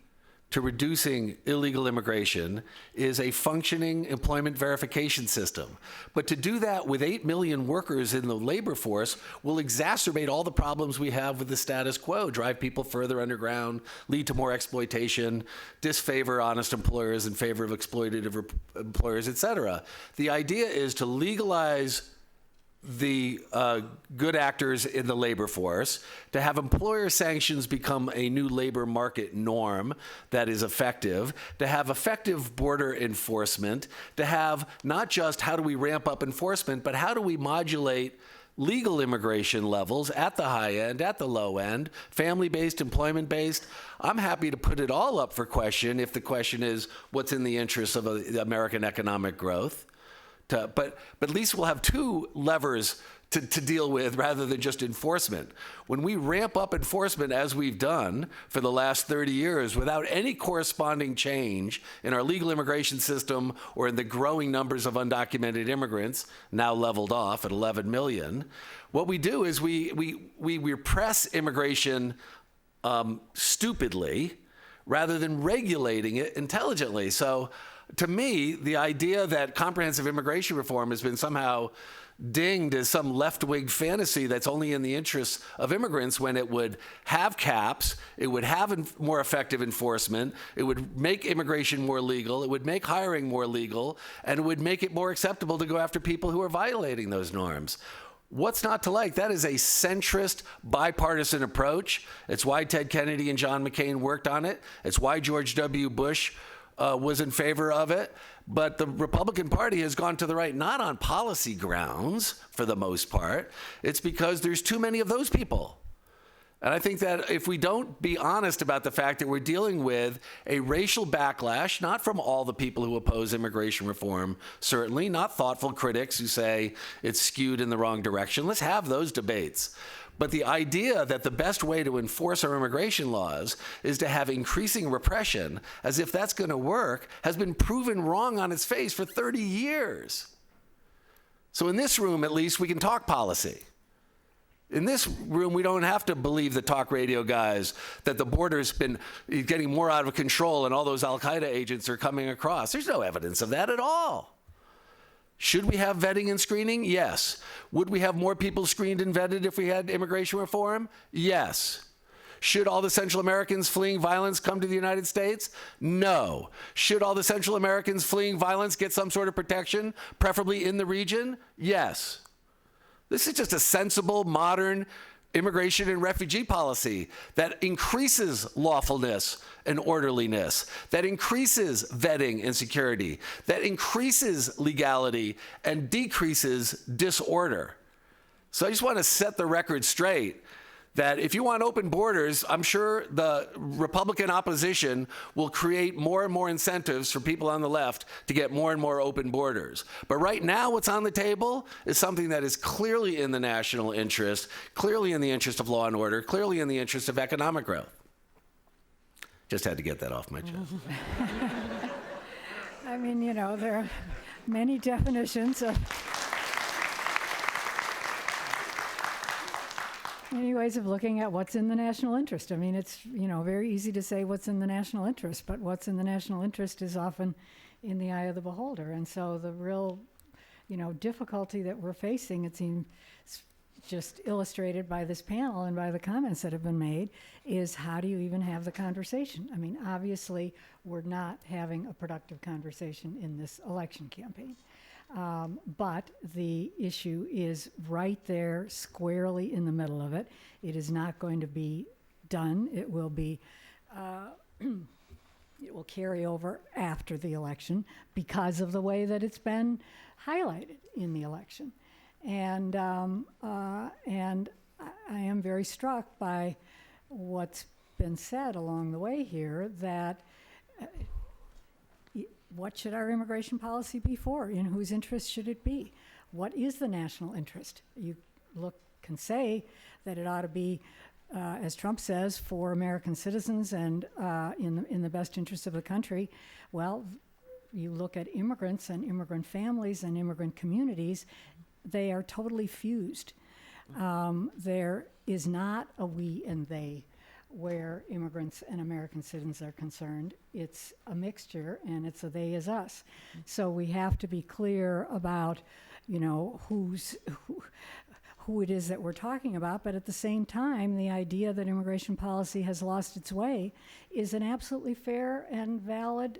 to reducing illegal immigration is a functioning employment verification system. But to do that with 8 million workers in the labor force will exacerbate all the problems we have with the status quo, drive people further underground, lead to more exploitation, disfavor honest employers in favor of exploitative employers, et cetera. The idea is to legalize the good actors in the labor force, to have employer sanctions become a new labor market norm that is effective, to have effective border enforcement, to have not just how do we ramp up enforcement, but how do we modulate legal immigration levels at the high end, at the low end, family-based, employment-based. I'm happy to put it all up for question if the question is what's in the interest of American economic growth. But at least we'll have two levers to deal with rather than just enforcement. When we ramp up enforcement as we've done for the last 30 years without any corresponding change in our legal immigration system or in the growing numbers of undocumented immigrants, now leveled off at 11 million, what we do is we repress immigration stupidly rather than regulating it intelligently. So to me, the idea that comprehensive immigration reform has been somehow dinged as some left-wing fantasy that's only in the interests of immigrants, when it would have caps, it would have more effective enforcement, it would make immigration more legal, it would make hiring more legal, and it would make it more acceptable to go after people who are violating those norms. What's not to like? That is a centrist, bipartisan approach. It's why Ted Kennedy and John McCain worked on it. It's why George W. Bush was in favor of it. But the Republican Party has gone to the right, not on policy grounds, for the most part. It's because there's too many of those people. And I think that if we don't be honest about the fact that we're dealing with a racial backlash, not from all the people who oppose immigration reform, certainly, not thoughtful critics who say it's skewed in the wrong direction. Let's have those debates. But the idea that the best way to enforce our immigration laws is to have increasing repression, as if that's going to work, has been proven wrong on its face for 30 years. So in this room, at least, we can talk policy. In this room, we don't have to believe the talk radio guys that the border's been getting more out of control and all those al-Qaeda agents are coming across. There's no evidence of that at all. Should we have vetting and screening? Yes. Would we have more people screened and vetted if we had immigration reform? Yes. Should all the Central Americans fleeing violence come to the United States? No. Should all the Central Americans fleeing violence get some sort of protection, preferably in the region? Yes. This is just a sensible, modern immigration and refugee policy that increases lawfulness and orderliness, that increases vetting and security, that increases legality and decreases disorder. So I just want to set the record straight that if you want open borders, I'm sure the Republican opposition will create more and more incentives for people on the left to get more and more open borders. But right now, what's on the table is something that is clearly in the national interest, clearly in the interest of law and order, clearly in the interest of economic growth. Just had to get that off my chest. I mean, you know, there are many definitions of many ways of looking at what's in the national interest. I mean, it's, you know, very easy to say what's in the national interest, but what's in the national interest is often in the eye of the beholder. And so the real, you know, difficulty that we're facing, it seems just illustrated by this panel and by the comments that have been made, is how do you even have the conversation? I mean, obviously, we're not having a productive conversation in this election campaign. But the issue is right there, squarely in the middle of it. It is not going to be done. It will be, it will carry over after the election because of the way that it's been highlighted in the election. And I am very struck by what's been said along the way here, that what should our immigration policy be for? In whose interest should it be? What is the national interest? You can say that it ought to be, as Trump says, for American citizens and in the best interest of the country. Well, you look at immigrants and immigrant families and immigrant communities, they are totally fused. There is not a we and they where immigrants and American citizens are concerned. It's a mixture, and it's a they is us. So we have to be clear about, you know, who it is that we're talking about, but at the same time, the idea that immigration policy has lost its way is an absolutely fair and valid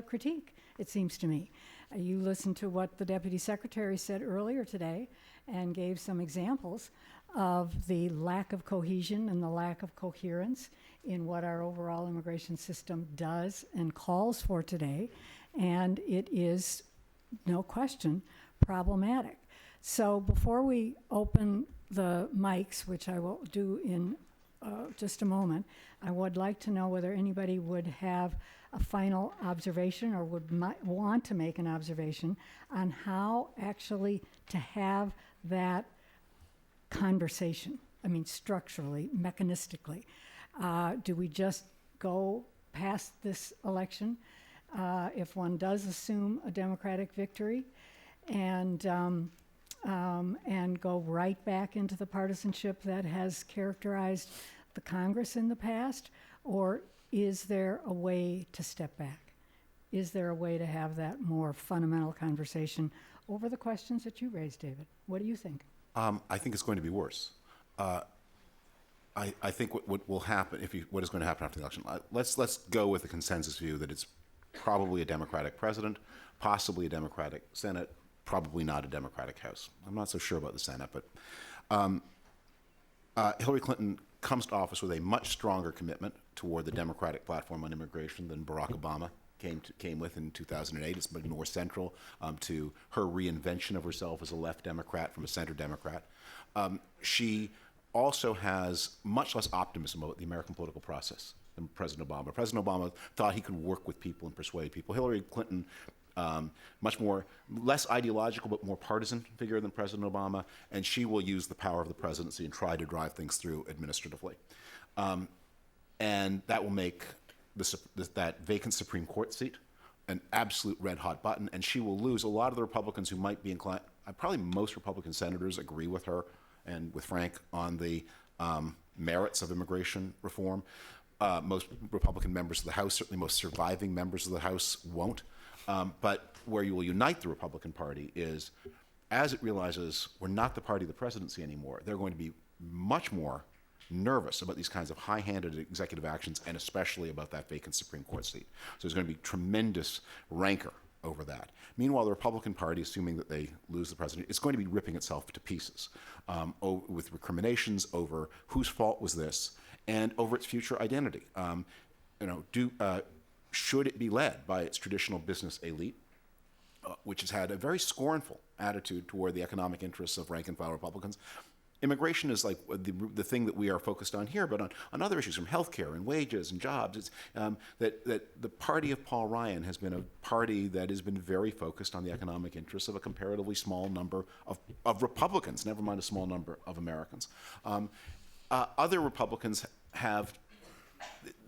critique, it seems to me. You listened to what the Deputy Secretary said earlier today and gave some examples of the lack of cohesion and the lack of coherence in what our overall immigration system does and calls for today, and it is, no question, problematic. So before we open the mics, which I will do in just a moment, I would like to know whether anybody would have a final observation or would want to make an observation on how actually to have that conversation. I mean, structurally, mechanistically. Do we just go past this election if one does assume a Democratic victory and go right back into the partisanship that has characterized the Congress in the past? Or is there a way to step back? Is there a way to have that more fundamental conversation over the questions that you raised, David. What do you think? I think it's going to be worse. I think what will happen, what is going to happen after the election, let's go with the consensus view that it's probably a Democratic president, possibly a Democratic Senate, probably not a Democratic House. I'm not so sure about the Senate, but Hillary Clinton comes to office with a much stronger commitment toward the Democratic platform on immigration than Barack Obama came with in 2008. It's been more central to her reinvention of herself as a left Democrat from a center Democrat. She also has much less optimism about the American political process than President Obama. President Obama thought he could work with people and persuade people. Hillary Clinton, less ideological but more partisan figure than President Obama, and she will use the power of the presidency and try to drive things through administratively. And that will make that vacant Supreme Court seat an absolute red-hot button, and she will lose a lot of the Republicans who might be inclined. Probably most Republican senators agree with her and with Frank on the merits of immigration reform. Most Republican members of the House, certainly most surviving members of the House, won't. But where you will unite the Republican Party is, as it realizes we're not the party of the presidency anymore, they're going to be much more nervous about these kinds of high-handed executive actions, and especially about that vacant Supreme Court seat. So there's going to be tremendous rancor over that. Meanwhile, the Republican Party, assuming that they lose the president, is going to be ripping itself to pieces with recriminations over whose fault was this and over its future identity. Should it be led by its traditional business elite, which has had a very scornful attitude toward the economic interests of rank-and-file Republicans? Immigration is like the thing that we are focused on here, but on other issues from healthcare and wages and jobs, it's that the party of Paul Ryan has been a party that has been very focused on the economic interests of a comparatively small number of Republicans, never mind a small number of Americans. Other Republicans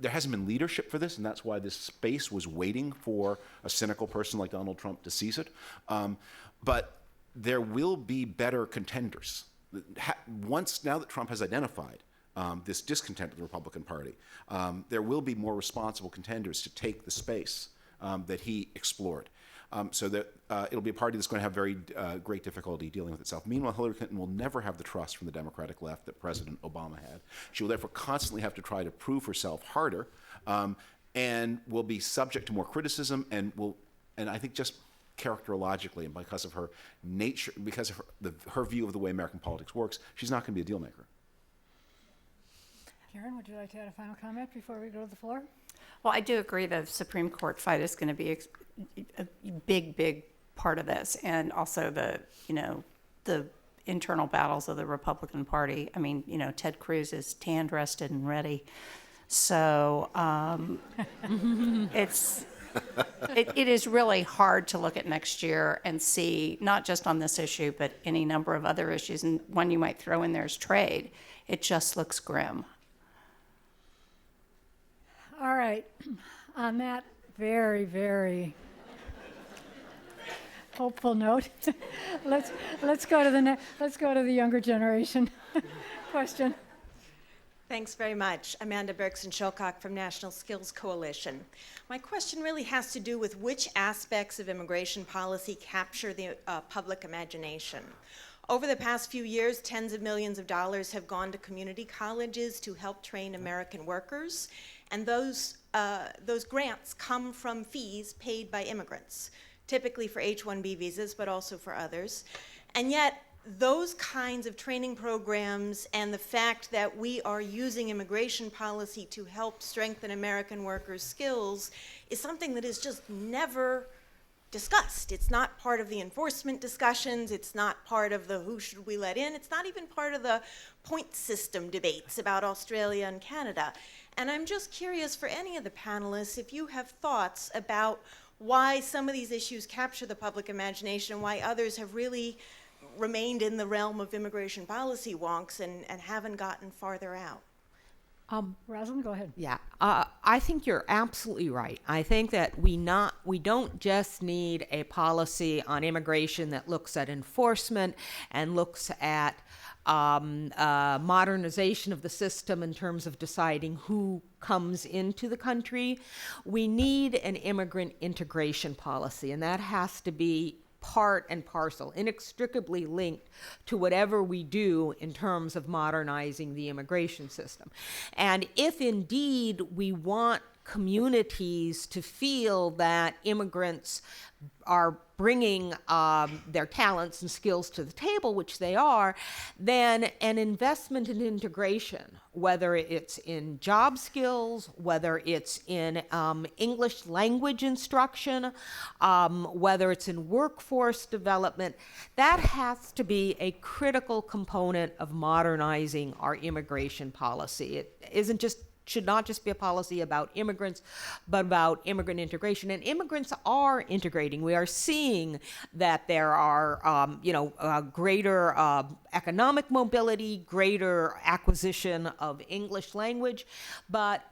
there hasn't been leadership for this, and that's why this space was waiting for a cynical person like Donald Trump to seize it. But there will be better contenders. Now that Trump has identified this discontent of the Republican Party, there will be more responsible contenders to take the space that he explored. So that it'll be a party that's going to have very great difficulty dealing with itself. Meanwhile, Hillary Clinton will never have the trust from the Democratic left that President Obama had. She will therefore constantly have to try to prove herself harder, and will be subject to more criticism, and I think just characterologically and because of her nature, because of her view of the way American politics works, she's not going to be a deal maker. Karen, would you like to add a final comment before we go to the floor? Well, I do agree the Supreme Court fight is going to be a big part of this, and also the internal battles of the Republican Party. I mean, Ted Cruz is tanned, rested, and ready. So it is really hard to look at next year and see, not just on this issue, but any number of other issues, and one you might throw in there is trade. It just looks grim. All right. On that very, very hopeful note, let's go to the younger generation question. Thanks very much. Amanda Bergson-Shilcock from National Skills Coalition. My question really has to do with which aspects of immigration policy capture the public imagination. Over the past few years, tens of millions of dollars have gone to community colleges to help train American workers, and those grants come from fees paid by immigrants, typically for H-1B visas, but also for others. And yet, those kinds of training programs and the fact that we are using immigration policy to help strengthen American workers' skills is something that is just never discussed. It's not part of the enforcement discussions. It's not part of the who should we let in. It's not even part of the point system debates about Australia and Canada. And I'm just curious for any of the panelists if you have thoughts about why some of these issues capture the public imagination and why others have really remained in the realm of immigration policy wonks and haven't gotten farther out. Rosalind, go ahead. Yeah, I think you're absolutely right. I think that we don't just need a policy on immigration that looks at enforcement and looks at modernization of the system in terms of deciding who comes into the country. We need an immigrant integration policy, and that has to be part and parcel, inextricably linked to whatever we do in terms of modernizing the immigration system. And if indeed we want communities to feel that immigrants are bringing their talents and skills to the table, which they are, then an investment in integration, whether it's in job skills, whether it's in English language instruction, whether it's in workforce development, that has to be a critical component of modernizing our immigration policy. It should not just be a policy about immigrants, but about immigrant integration. And immigrants are integrating. We are seeing that there are, greater economic mobility, greater acquisition of English language, but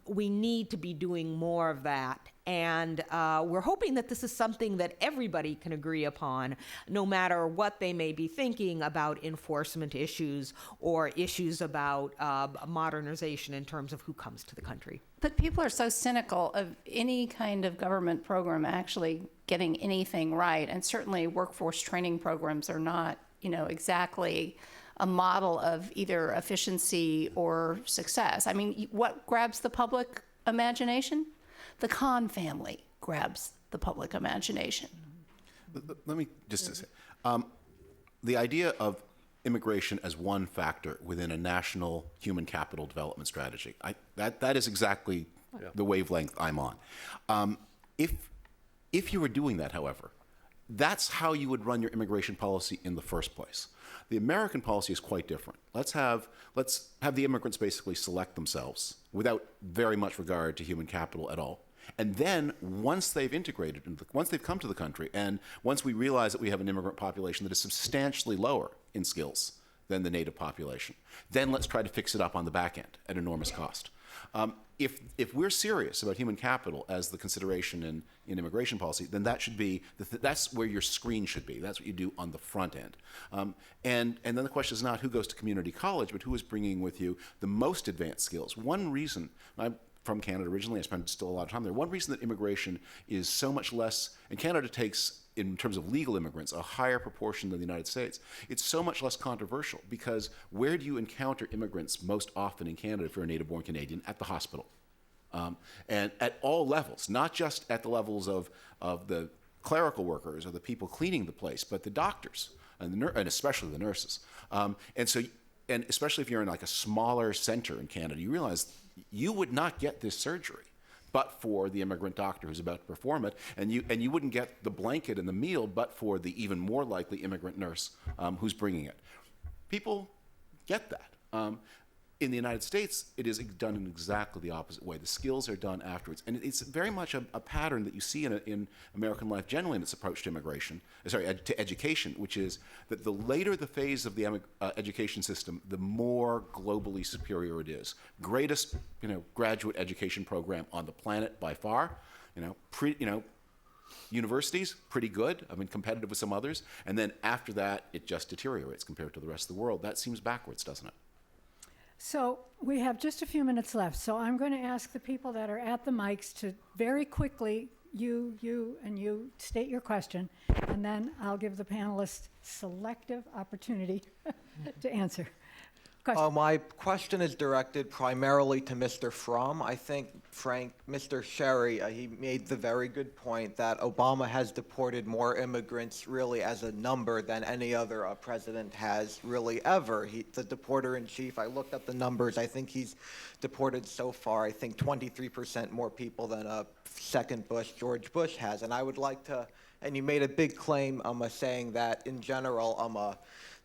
we need to be doing more of that. And we're hoping that this is something that everybody can agree upon, no matter what they may be thinking about enforcement issues or issues about modernization in terms of who comes to the country. But people are so cynical of any kind of government program actually getting anything right. And certainly workforce training programs are not, exactly a model of either efficiency or success. I mean, what grabs the public imagination? The Khan family grabs the public imagination. Let me just say, the idea of immigration as one factor within a national human capital development strategy, that is exactly the wavelength I'm on. If you were doing that, however, that's how you would run your immigration policy in the first place. The American policy is quite different. Let's have the immigrants basically select themselves without very much regard to human capital at all. And then once they've integrated, once they've come to the country, and once we realize that we have an immigrant population that is substantially lower in skills than the native population, then let's try to fix it up on the back end at enormous cost. If we're serious about human capital as the consideration in immigration policy, then that should be that's where your screen should be. That's what you do on the front end. And then the question is not who goes to community college, but who is bringing with you the most advanced skills. One reason I'm from Canada originally, I spent still a lot of time there. One reason that immigration is so much less, and Canada takes, in terms of legal immigrants, a higher proportion than the United States. It's so much less controversial because where do you encounter immigrants most often in Canada if you're a native-born Canadian? At the hospital. And at all levels, not just at the levels of the clerical workers or the people cleaning the place, but the doctors and especially the nurses. And especially if you're in like a smaller center in Canada, you realize you would not get this surgery but for the immigrant doctor who's about to perform it, and you wouldn't get the blanket and the meal but for the even more likely immigrant nurse who's bringing it. People get that. In the United States, it is done in exactly the opposite way. The skills are done afterwards. And it's very much a pattern that you see in American life generally in its approach to to education, which is that the later the phase of the education system, the more globally superior it is. Greatest, graduate education program on the planet by far. Universities, pretty good. I mean, competitive with some others. And then after that, it just deteriorates compared to the rest of the world. That seems backwards, doesn't it? So we have just a few minutes left. So I'm going to ask the people that are at the mics to very quickly, you state your question, and then I'll give the panelists selective opportunity to answer. Question. My question is directed primarily to Mr. Frum. I think, Mr. Sharry, he made the very good point that Obama has deported more immigrants really as a number than any other president has really ever. The deporter-in-chief, I looked up the numbers, I think he's deported so far, 23% more people than second Bush, George Bush has. And I would like to, and you made a big claim saying that in general,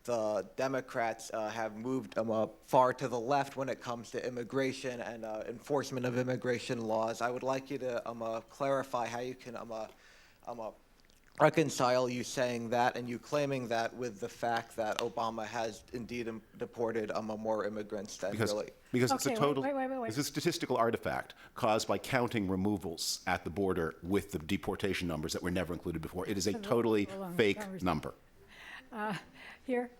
the Democrats have moved far to the left when it comes to immigration and enforcement of immigration laws. I would like you to clarify how you can reconcile you saying that and you claiming that with the fact that Obama has indeed deported more immigrants than really. Because Okay, it's a total, wait. it's a statistical artifact caused by counting removals at the border with the deportation numbers that were never included before. It is a totally fake number. Here.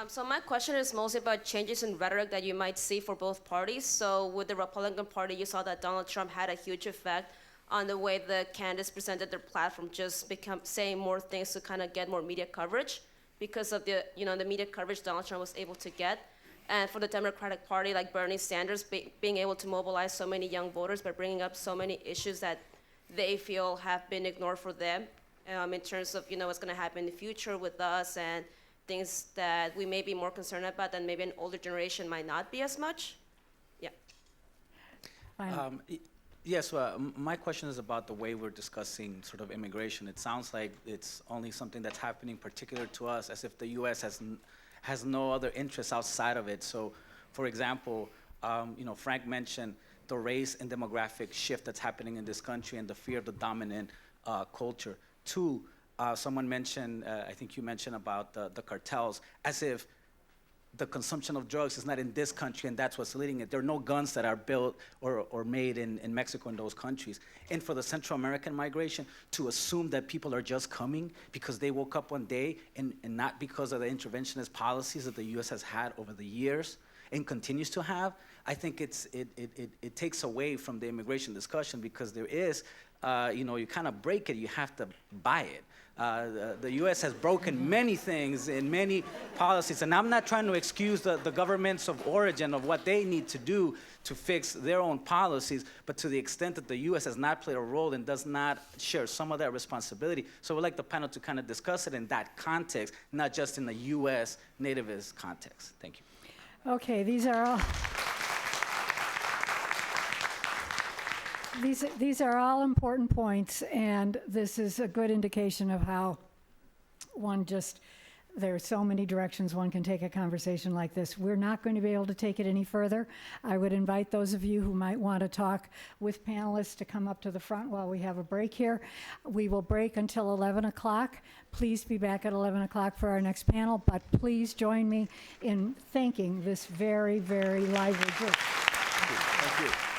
So my question is mostly about changes in rhetoric that you might see for both parties. So with the Republican Party, you saw that Donald Trump had a huge effect on the way the candidates presented their platform, just saying more things to kind of get more media coverage because of the media coverage Donald Trump was able to get. And for the Democratic Party, like Bernie Sanders, being able to mobilize so many young voters by bringing up so many issues that they feel have been ignored for them in terms of what's going to happen in the future with us and things that we may be more concerned about than maybe an older generation might not be as much. Yeah. Yes, my question is about the way we're discussing sort of immigration. It sounds like it's only something that's happening particular to us, as if the U.S. has no other interests outside of it. So, for example, Frank mentioned the race and demographic shift that's happening in this country and the fear of the dominant culture. Two, someone mentioned, I think you mentioned about the cartels, as if the consumption of drugs is not in this country and that's what's leading it. There are no guns that are built or made in Mexico and those countries. And for the Central American migration, to assume that people are just coming because they woke up one day and not because of the interventionist policies that the U.S. has had over the years and continues to have, I think it takes away from the immigration discussion because there is, you kind of break it, you have to buy it. The U.S. has broken many things in many policies, and I'm not trying to excuse the governments of origin of what they need to do to fix their own policies, but to the extent that the U.S. has not played a role and does not share some of that responsibility. So we'd like the panel to kind of discuss it in that context, not just in the U.S. nativist context. Thank you. Okay, these are all... These are all important points, and this is a good indication of how there are so many directions one can take a conversation like this. We're not going to be able to take it any further. I would invite those of you who might want to talk with panelists to come up to the front while we have a break here. We will break until 11 o'clock. Please be back at 11 o'clock for our next panel, but please join me in thanking this very, very lively group. Thank you.